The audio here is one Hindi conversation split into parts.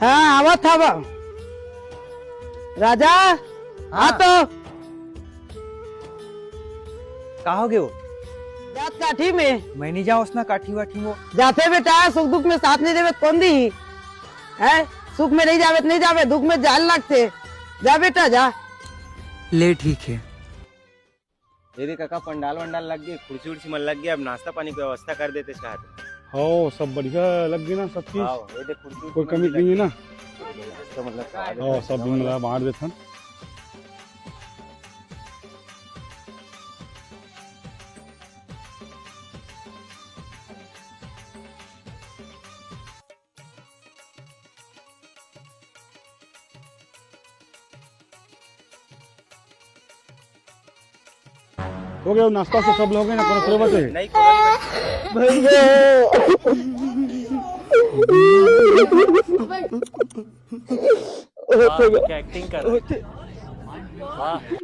हाँ आवत था बा राजा। हाँ तो कहा हो गए हो? जात काठी में मैं नहीं जाऊँ उसना काठी वाठी वो। जाते बेटा, सुख दुख में साथ नहीं देवे कौन दी है। सुख में नहीं जावे नहीं जावे, दुख में जान लगते। जा बेटा जा। ले ठीक है। ये देख काका, पंडाल वंडाल लग गई, कुर्सी उर्सी मन लग गया। अब नाश्ता पानी की व्यवस्था कर देते चाहते। हाँ सब बढ़िया लग गई ना सब चीज। ये देख कुर्सी कोई कमी नहीं है ना। तो मतलब हाँ सब दिन मतलब बांट देते हैं। हो गया नाश्ता से सब लोग हैं ना, कोनो थोड़े बचे नहीं कोई क्या एक्टिंग कर रहा है।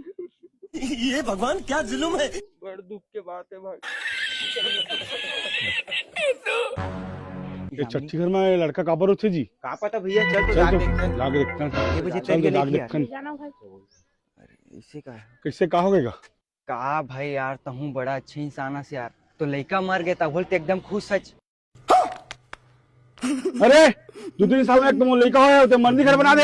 ये भगवान क्या जुल्म है। बड़ दुख के बात है भाई। ये छठी घर में लड़का कहाँ पर थे जी? कहाँ पता भैया, चल तो चल जाके तो देखते हैं। लाके देखते हैं। ये बजे चल तो लाके देखते हैं। अरे इसे का है? किससे कहा होगा? का भाई यार, तहूँ बड़ा अच्छे इंसान से यार। तो लड़का मर गया था बोलते एकदम खुश सच। अरे दो तीन साल में एक तुम लड़का हो तो मंदिर घर बना दे।